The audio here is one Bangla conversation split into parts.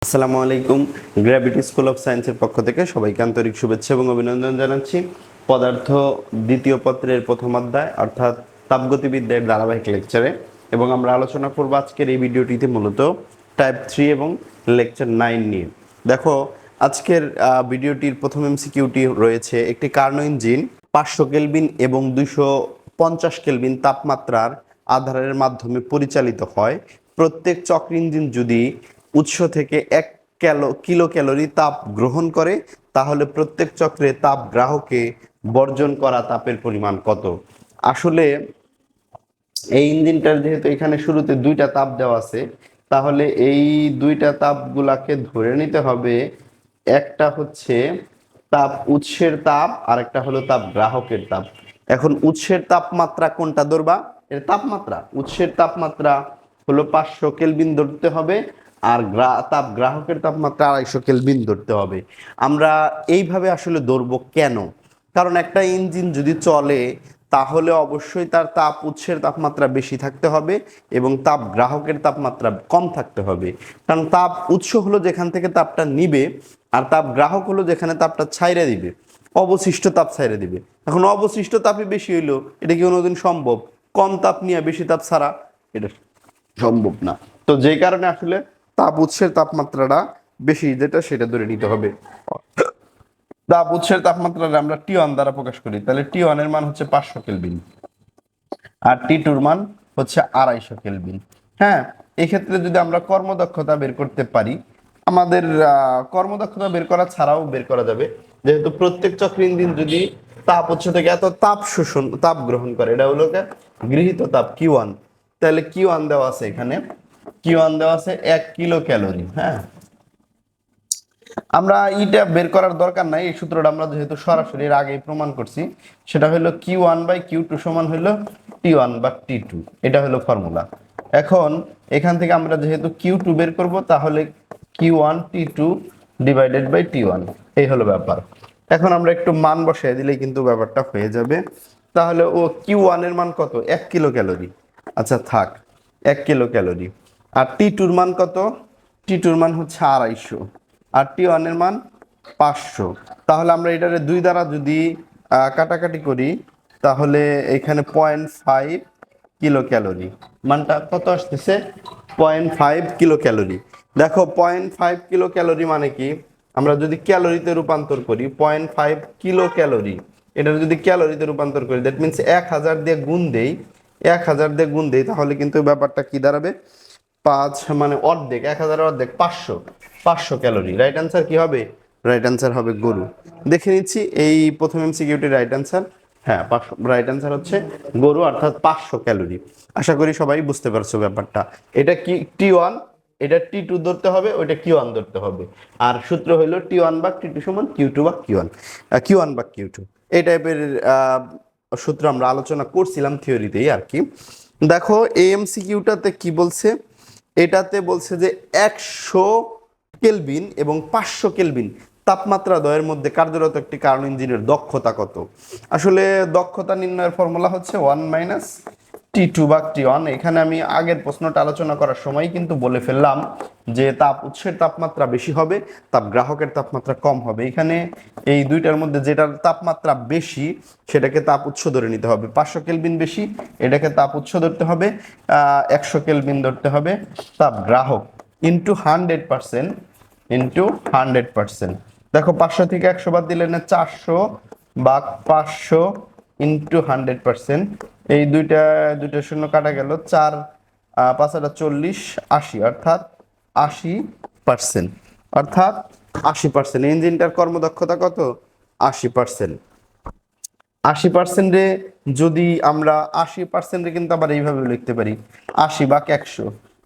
আসসালামু আলাইকুম। গ্র্যাভিটি স্কুল অফ সায়েন্সের পক্ষ থেকে সবাইকে আন্তরিক শুভেচ্ছা এবং অভিনন্দন জানাচ্ছি। পদার্থ দ্বিতীয় পত্রের প্রথম অধ্যায় অর্থাৎ তাপগতিবিদ্যার ধারাবাহিক লেকচারে, এবং আমরা আলোচনা করব আজকের এই ভিডিওটিতে মূলত টাইপ 3 এবং লেকচার 9 নিয়ে। দেখো, আজকের ভিডিওটির প্রথম এমসিকিউটি রয়েছে একটি কার্নো ইঞ্জিন 500 কেলভিন এবং 250 কেলভিন তাপমাত্রার আধারের মাধ্যমে পরিচালিত হয়। প্রত্যেক চক্র ইঞ্জিন যদি উৎস থেকে 1 কিলো ক্যালোরি তাপ গ্রহণ করে, তাহলে প্রত্যেক চক্রে তাপ গ্রাহকে বর্জন করা তাপের পরিমাণ কত? আসলে এই ইঞ্জিনটার যেহেতু এখানে শুরুতে দুইটা তাপ দেওয়া আছে, তাহলে এই দুইটা তাপগুলাকে ধরে নিতে হবে। একটা হচ্ছে তাপ উৎসের তাপ আর একটা হলো তাপ গ্রাহকের তাপ। এখন উৎসের তাপমাত্রা কোনটা ধরবা? এর তাপমাত্রা, উৎসের তাপমাত্রা হলো 500 কেলভিন ধরতে হবে, আর তাপ গ্রাহকের তাপমাত্রা 250 কেলভিন ধরতে হবে। আমরা এইভাবে আসলে ধরবো কেন? কারণ একটা ইঞ্জিন যদি চলে, তাহলে অবশ্যই তার তাপ উৎসের তাপমাত্রা বেশি থাকতে হবে এবং তাপ গ্রাহকের তাপমাত্রা কম থাকতে হবে। কারণ তাপ উৎস হলো যেখান থেকে তাপটা নিবে, আর তাপ গ্রাহক হলো যেখানে তাপটা ছাইরে দিবে, অবশিষ্ট তাপ ছাইরে দিবে। এখন অবশিষ্ট তাপই বেশি হইলো, এটা কি কোনোদিন সম্ভব? কম তাপ নিয়ে বেশি তাপ ছাড়া এটা সম্ভব না। তো যেই কারণে আসলে তাপ উৎসের তাপমাত্রাটা বেশি যেটা, সেটা ধরে নিতে হবে। তাপ উৎসের তাপমাত্রাটা আমরা T1 দ্বারা প্রকাশ করি, তাহলে T1 এর মান হচ্ছে 500 কেলভিন আর T2 এর মান হচ্ছে 250 কেলভিন। হ্যাঁ, এই ক্ষেত্রে যদি আমরা কর্মদক্ষতা বের করতে পারি, আমাদের কর্মদক্ষতা বের করা ছাড়াও বের করা যাবে, যেহেতু প্রত্যেক চক্র ইঞ্জিন যদি তাপ উৎস থেকে এত তাপ গ্রহণ করে, এটা হলো গৃহীত তাপ Q1। তাহলে Q1 দেওয়া আছে, এখানে Q1 দেওয়া আছে 1 কিলো ক্যালোরি। হ্যাঁ, আমরা এইটা বের করার দরকার নাই, এই সূত্রটা আমরা যেহেতু সরাসরি এর আগেই প্রমাণ করছি। সেটা হলো Q1/Q2 সমান হলো T1/T2, এটা হলো ফর্মুলা। এখন এখান থেকে আমরা যেহেতু Q2 বের করব, তাহলে Q1T2 ডিভাইডেড বাই T1, এই হলো ব্যাপার। এখন আমরা একটু মান বসাই দিলেই কিন্তু ব্যাপারটা হয়ে যাবে। তাহলে Q1 এর মান কত? 1 কিলো ক্যালোরি। আচ্ছা থাক, 1 কিলো ক্যালোরি। আর T2 এর মান কত? T2 এর মান হচ্ছে 250, আর T1 এর মান 500। তাহলে আমরা এটারে 2 দ্বারা যদি কাটাকাটি করি, তাহলে এখানে 0.5 কিলো ক্যালোরি, মানটা কত আসতেছে? 0.5 কিলো ক্যালোরি। দেখো, 0.5 কিলো ক্যালোরি মানে কি? আমরা যদি ক্যালোরিতে রূপান্তর করি, 0.5 কিলো ক্যালোরি, এটা যদি ক্যালোরিতে রূপান্তর করি, দ্যাট মিনস 1000 দিয়ে গুণ দেই, 1000 দিয়ে গুণ দেই, তাহলে কিন্তু ব্যাপারটা কি দাঁড়াবে? 5 মানে অর্ধেক, 1000 অর্ধেক 500 ক্যালোরি। রাইট আনসার কি হবে? রাইট আনসার হবে গরু। দেখে নিচ্ছি এই প্রথম এমসিকিউটির রাইট আনসার। হ্যাঁ, 500 রাইট আনসার হচ্ছে গরু, অর্থাৎ 500 ক্যালোরি। আশা করি সবাই বুঝতে পারছো ব্যাপারটা। এটা কি T1, এটা T2 ধরতে হবে, ওইটা Q1 ধরতে হবে। আর সূত্র হইলো T1/T2 সমান Q2/Q1, Q1/Q2। এই টাইপের সূত্র আমরা আলোচনা করছিলাম থিওরিতেই আর কি। দেখো, এই এমসিকিউটাতে কি বলছে? এটাতে বলছে যে 100 কেলভিন এবং 500 কেলভিন তাপমাত্রা দ্বয়ের মধ্যে কার্যরত একটি কার্নো ইঞ্জিনের দক্ষতা কত? আসলে দক্ষতা নির্ণয়ের ফর্মুলা হচ্ছে 1 - T2/T1। এখানে আমি আগের প্রশ্নটা আলোচনা করার সময় কিন্তু বলে ফেললাম যে তাপ উৎসের তাপমাত্রা বেশি হবে, তাপ গ্রাহকের তাপমাত্রা কম হবে। এখানে এই দুইটার মধ্যে যেটার তাপমাত্রা বেশি, সেটাকে তাপ উৎস ধরে নিতে হবে। 500 কেলভিন বেশি, এটাকে তাপ উৎস ধরতে হবে। 100 কেলভিন ধরতে হবে তাপ গ্রাহক, ইন্টু 100%। দেখো, 500 থেকে 100 বাদ দিলে না 400 বা 500 ইন্টু 100%। এই দুইটা শূন্য কাটা গেল, 4 5 40 80, অর্থাৎ 80%। অর্থাৎ 80%। ইঞ্জিনটার কর্মদক্ষতা কত? 80%। 80%-এ যদি আমরা 80%-এ কিন্তু আবার এইভাবে লিখতে পারি, 80/100।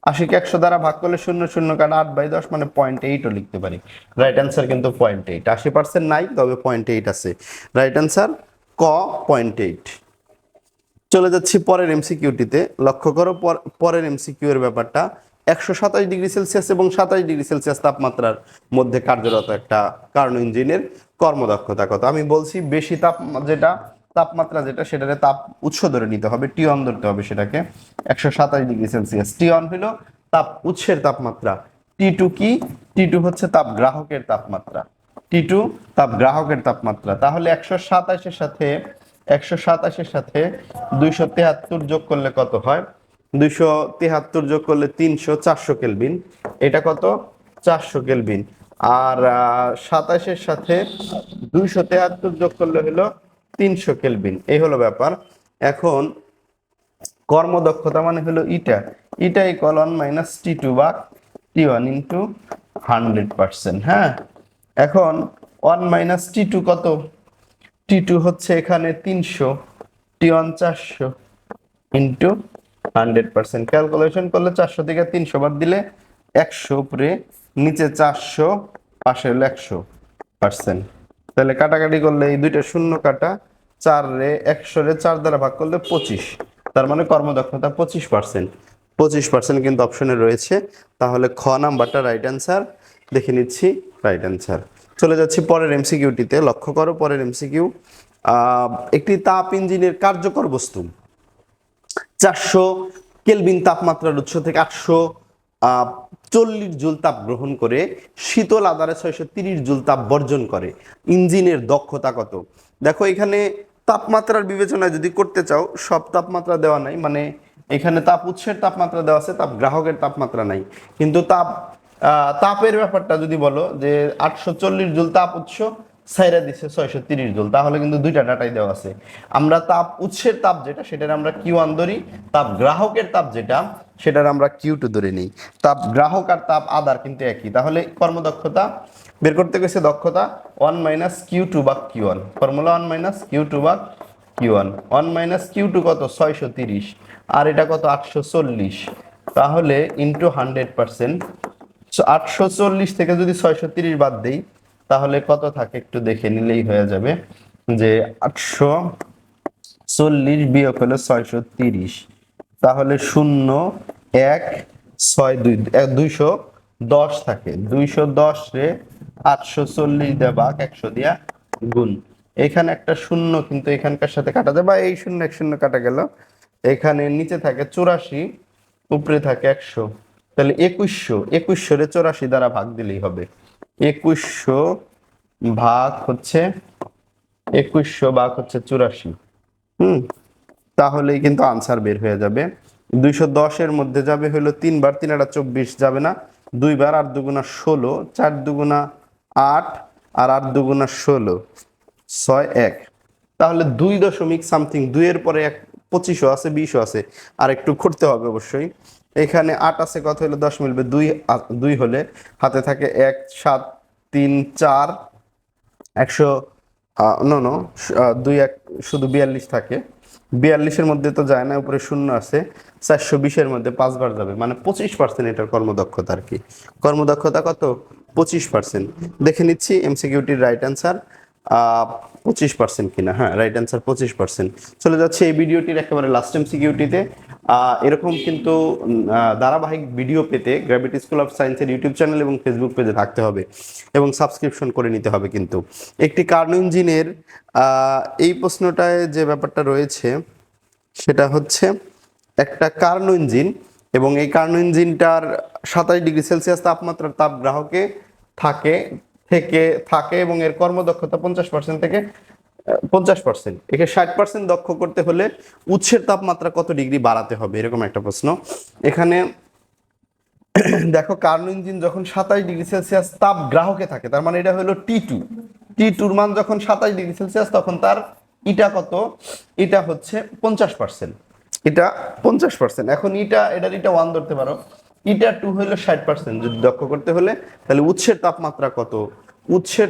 80-কে 100 দ্বারা ভাগ করলে 0 0 কাটা 8/10 মানে 0.8ও লিখতে পারি। রাইট অ্যান্সার কিন্তু 0.8। 80% নাই, তবে 0.8 আছে। রাইট অ্যান্সার ক, 0.8। চলে যাচ্ছি পরের এমসিকিউটিতে। লক্ষ্য করো পরের এমসিকিউ এর ব্যাপারটা। 127 ডিগ্রি সেলসিয়াস এবং 27 ডিগ্রি সেলসিয়াস তাপমাত্রার মধ্যে কার্যরত একটা কার্নো ইঞ্জিনের কর্মদক্ষতা কত? আমি বলছি বেশি তাপমাত্রা যেটা, সেটারে তাপ উৎস ধরে নিতে হবে, T1 ধরতে হবে সেটাকে। 127 ডিগ্রি সেলসিয়াস, T1 হলো তাপ উৎসের তাপমাত্রা, T2 কি? T2 হচ্ছে তাপ গ্রাহকের তাপমাত্রা। T2 তাপ গ্রাহকের তাপমাত্রা। তাহলে 127 এর সাথে 273 যোগ করলে কত হয়? 273 যোগ করলে 300, 400 কেলভিন। এটা কত? 400 কেলভিন। আর 27 এর সাথে 273 যোগ করলে হলো 300 কেলভিন। এই হলো ব্যাপার। এখন কর্মদক্ষতা মানে হলো ইটা ইকুয়াল 1 মাইনাস T2 বা T1 ইন্টু 100%। হ্যাঁ, এখন 1 মাইনাস T2 কত? T2 হচ্ছে এখানে 300, T1 400 ইন্টু 100%। ক্যালকুলেশন করলে 400 থেকে 300 বাদ দিলে 100, উপরে নিচে 400, পাশে হলো 100%। তাহলে কাটাকাটি করলে এই দুইটা শূন্য কাটা, 4 রে 100 রে 4 দ্বারা ভাগ করলে 25। তার মানে কর্মদক্ষতা 25%। 25% কিন্তু অপশনে রয়েছে। তাহলে খ নাম্বারটা রাইট অ্যান্সার। দেখে নিচ্ছি রাইট অ্যান্সার। চলে যাচ্ছি পরের এমসিকিউটিতে। লক্ষ্য করো পরের এমসিকিউ। একটি তাপ ইঞ্জিনের কার্যকর বস্তু 400 কেলভিন তাপমাত্রার উৎস থেকে 840 জুল তাপ গ্রহণ করে শীতল আধারে 630 জুল তাপ বর্জন করে। ইঞ্জিনের দক্ষতা কত? দেখো এখানে তাপমাত্রার বিবেচনায় যদি করতে চাও, সব তাপমাত্রা দেওয়া নাই, মানে এখানে তাপ উৎসের তাপমাত্রা দেওয়া আছে, তাপ গ্রাহকের তাপমাত্রা নাই। কিন্তু তাপের ব্যাপারটা যদি বলো যে 840 জুল তাপ উৎস, সাইরা দিচ্ছে 630 জুল, তাহলে কিন্তু দুইটা ডাটাই দেওয়া আছে। আমরা তাপ উৎসের তাপ যেটা, সেটার আমরা Q1 ধরি। তাপ গ্রাহকের তাপ যেটা, সেটার আমরা Q2 ধরে নিই। তাপ গ্রাহক আর তাপ আদার কিন্তু একই। তাহলে কর্মদক্ষতা বের করতে গেছে, দক্ষতা 1 মাইনাস Q2 বা Q1। ফর্মুলা 1 মাইনাস Q2 বা Q1। 1 মাইনাস Q2 কত? 630। আর এটা কত? 840। তাহলে ইন্টু 100%। 840 থেকে যদি 630 বাদ দেই, তাহলে কত থাকে একটু দেখে নিলেই হয়ে যাবে যে 840 বিয়োগ হলো 630। তাহলে 0, 1, 6, 2, 210 থাকে। 210 রে 840 দিয়ে ভাগ, 100 দিয়া গুণ। এখানে একটা শূন্য কিন্তু এখানকার সাথে কাটা যায়, বা এই শূন্য এক শূন্য কাটা গেল। এখানে নিচে থাকে 84, উপরে থাকে 100। তাহলে 2100 রে 84 দ্বারা ভাগ দিলেই হবে। 2100 ভাগ হচ্ছে 84। তাহলেই কিন্তু আনসার বের হয়ে যাবে। 210 এর মধ্যে যাবে হলো 3 বার, 3 আর 24 যাবে না, 2 বার, 8 দুগুণা 16, 4 দুগুণা 8, আর 8 দুগুণা 16, 6, 1। তাহলে 2 দশমিক সামথিং, 2 এর পরে 25ও আছে, 20ও আছে, আর একটু করতে হবে অবশ্যই। এখানে 8 আছে, কত হলে 10 মিলবে? 2 হলে হাতে থাকে 1, 7, 3, 4, 100, নো 2, 1 শুধু 42 থাকে। 42-এর মধ্যে তো যায় না, উপরে শূন্য আছে। 420-এর মধ্যে 5 বার যাবে, মানে 25% এটার কর্মদক্ষতা আর কি। কর্মদক্ষতা কত? 25%। দেখে নিচ্ছি এমসিকিউটির রাইট অ্যান্সার 25% কিনা। হ্যাঁ, রাইট অ্যান্সার 25%। চলে যাচ্ছে এই ভিডিওটির একেবারে লাস্ট এমসিকিউটিতে। এরকম কিন্তু ধারাবাহিক ভিডিও পেতে গ্র্যাভিটি স্কুল অফ সায়েন্সের ইউটিউব চ্যানেল এবং ফেসবুক পেজে থাকতে হবে এবং সাবস্ক্রিপশন করে নিতে হবে কিন্তু। একটি কার্নো ইঞ্জিনের এই প্রশ্নটায় যে ব্যাপারটা রয়েছে সেটা হচ্ছে একটা কার্নো ইঞ্জিন, এবং এই কার্নো ইঞ্জিনটার 27 ডিগ্রি সেলসিয়াস তাপমাত্রার তাপ গ্রাহকে থাকে এবং এর কর্মদক্ষতা 50% থেকে 50%। একে 60% দক্ষ করতে হলে উৎসের তাপমাত্রা কত ডিগ্রি বাড়াতে হবে, এরকম একটা প্রশ্ন। এখানে দেখো, কার্নো ইঞ্জিন যখন 27 ডিগ্রি সেলসিয়াস তাপ গ্রাহকে থাকে, তার মানে এটা হলো টি টুর মান যখন 27 ডিগ্রি সেলসিয়াস, তখন তার ইটা কত? এটা হচ্ছে 50%। এটা 50%। এখন এটার ইটা 1 ধরতে পারো, ইটা 2 হলো 60%। যদি দক্ষ করতে হলে, তাহলে উৎসের তাপমাত্রা কত? উৎসের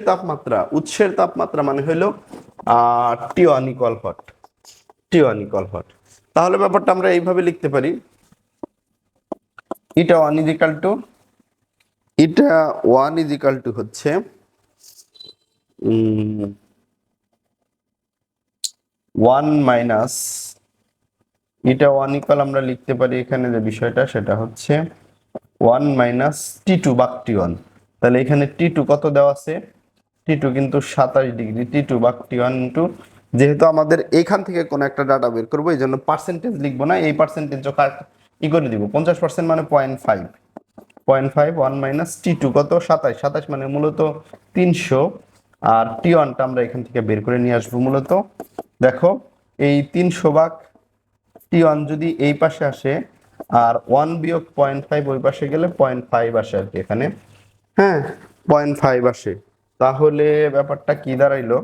তাপমাত্রা মানে হলো T1 ইকুয়াল হট। তাহলে ব্যাপারটা আমরা এইভাবে লিখতে পারি, ইটা 1 ইজ ইকাল টু হচ্ছে 1 মাইনাস ইটা 1 ইকুয়াল, আমরা লিখতে পারি এখানে যে বিষয়টা সেটা হচ্ছে 1 মাইনাস T2 ভাগ T1। তাহলে এখানে T2 কত দেওয়া আছে? T2 কিন্তু 27 ডিগ্রি, T2 ভাগ T1 ইন্টু, যেহেতু আমাদের এখান থেকে কোনো একটা ডাটা বের করবো, এই জন্য পার্সেন্টেজ লিখবো না, এই পার্সেন্টেজ ই করে দিব। 50% মানে 0.5। 0.5 1 মাইনাস T2 কত 27 27 মানে মূলত 300 আর T1টা আমরা এখান থেকে বের করে নিয়ে আসবো মূলত দেখো এই 300 ভাগ T1 যদি এই পাশে আসে আর 1 বিয়োগ 0.5 ওই পাশে গেলে 0.5 আসে আর কি এখানে হ্যাঁ 0.5 আসে তাহলে ব্যাপারটা কি দাঁড়াইলো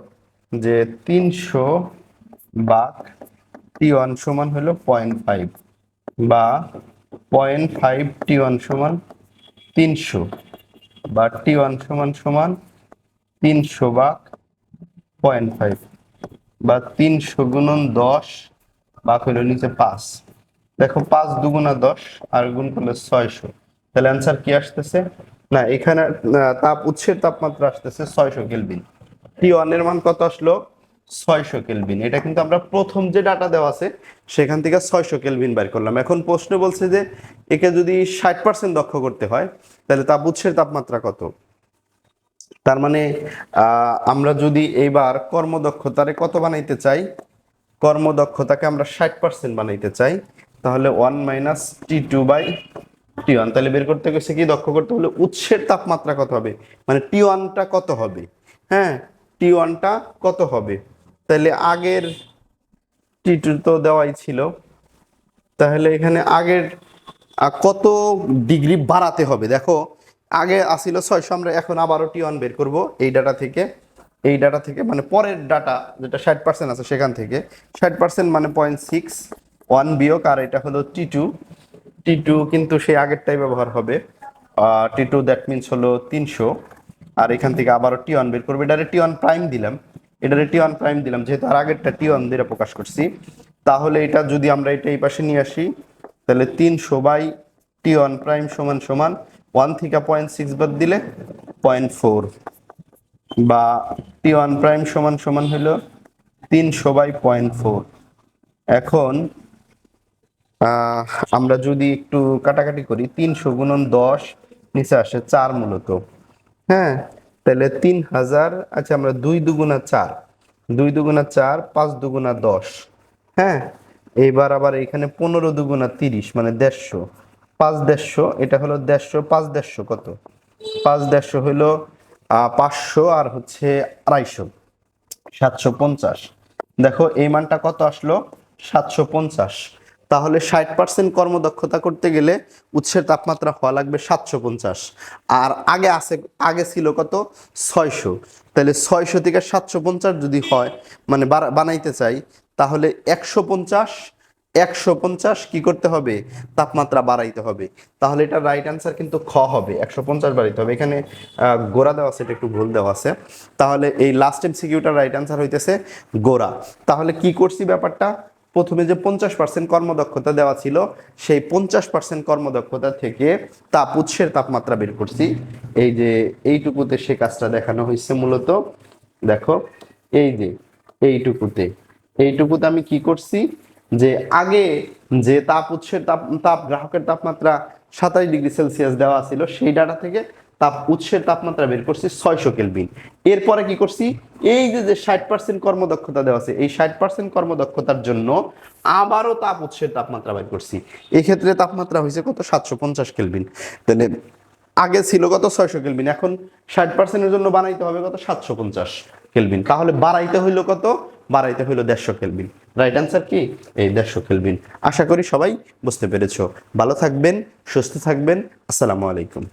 যে 300 ভাগ T1 সমান হলো 0.5 বা 0.5 T1 সমান 300 বা T1 সমান সমান 300 ভাগ 0.5 বা 300 গুণন 10 ভাগ হলো নিচে 5 দেখো 5 দুগুণা 10 আর গুণ করলে 600 তাহলে অ্যান্সার কি আসতেছে না এখানে তাপ উৎসের তাপমাত্রা আসতেছে 600 কেলভিন T1 এর মান কত আসলো 600 কেলভিন এটা কিন্তু আমরা প্রথম যে ডাটা দেওয়া আছে সেখান থেকে 600 কেলভিন বের করলাম এখন প্রশ্ন বলছে যে একে যদি 60% দক্ষ করতে হয় তাহলে তাপ উৎসের তাপমাত্রা কত তার মানে আমরা যদি এইবার কর্মদক্ষতারে কত বানাইতে চাই কর্মদক্ষতাকে আমরা 60% বানাইতে চাই তাহলে 1 মাইনাস T2 বাই T1 তাহলে বের করতে গেছে কি দক্ষ করতে হলে উৎসের তাপমাত্রা কত হবে মানে T1টা কত হবে হ্যাঁ T1টা কত হবে তাহলে আগের T2 তো দেওয়াই ছিল তাহলে এখানে আগের কত ডিগ্রি বাড়াতে হবে দেখো আগে আসিল 600 আমরা এখন আবারও T1 বের করব এই ডাটা থেকে মানে পরের ডাটা যেটা 60% আছে সেখান থেকে 60% মানে 0.6 1 বিয়োগ আর এটা হলো T2 কিন্তু সেই আগেরটাই ব্যবহার হবে T2 দ্যাট মিন্স হলো 300 আর এখান থেকে আবারও T1 বের করবে এটারে T1 প্রাইম দিলাম যেহেতু আর আগেরটা T1 দিয়ে প্রকাশ করছি তাহলে এটা যদি আমরা এটা এই পাশে নিয়ে আসি তাহলে 300 বাই T1 প্রাইম সমান সমান 1 থেকে 0.6 বাদ দিলে 0.4 বা T1 প্রাইম সমান সমান হলো 300 বাই 0.4 এখন আমরা যদি একটু কাটাকাটি করি 300 গুণন 10 নিচে আসে 4 মূলত হ্যাঁ তাহলে 3000 আচ্ছা আমরা 2 দুগুণা 4 5 দুগুণা 10 হ্যাঁ এইবার আবার এখানে 15 দুগুণা 30 মানে 150 5 এটা হলো 150 5 কত 5 হলো 500 আর হচ্ছে 250 750 দেখো এই মানটা কত আসলো 750 তাহলে 60% কর্মদক্ষতা করতে গেলে উৎসের তাপমাত্রা হওয়া লাগবে 750 আর আগে ছিল কত 600 তাহলে 600 থেকে 750 যদি হয় মানে বানাইতে চাই তাহলে 150 কি করতে হবে তাপমাত্রা বাড়াইতে হবে তাহলে এটা রাইট অ্যান্সার কিন্তু খ হবে 150 বাড়াইতে হবে এখানে গোড়া দেওয়া আছে এটা একটু ভুল দেওয়া আছে তাহলে এই লাস্ট এমসিকিউটার রাইট অ্যান্সার হইতেছে গোড়া তাহলে কি করছি ব্যাপারটা প্রথমে যে 50% কর্মদক্ষতা দেওয়া ছিল সেই 50% কর্মদক্ষতা থেকে তাপ উৎসের তাপমাত্রা বের করছি এই যে এইটুকুতে সে কাজটা দেখানো হয়েছে মূলত দেখো এই যে এইটুকুতে আমি কি করছি যে আগে যে তাপ উৎসের তাপ গ্রাহকের তাপমাত্রা 27°C দেওয়া ছিল সেই ডাটা থেকে তাপ উৎসের তাপমাত্রা বের করছি 600 কেলভিন এরপরে কি করছি এই যে 60% কর্মদক্ষতা দেওয়া আছে এই 60% কর্মদক্ষতার জন্য আবারও তাপ উৎসের তাপমাত্রা বের করছি এই ক্ষেত্রে তাপমাত্রা হয়েছে কত 750 কেলভিন তাহলে আগে ছিল কত 600 কেলভিন এখন 60% এর জন্য বানাইতে হবে কত 750 কেলভিন তাহলে বাড়াইতে হইলো কত বাড়াইতে হইলো 150 কেলভিন রাইট অ্যান্সার কি এই 150 কেলভিন আশা করি সবাই বুঝতে পেরেছো ভালো থাকবেন সুস্থ থাকবেন আসসালামু আলাইকুম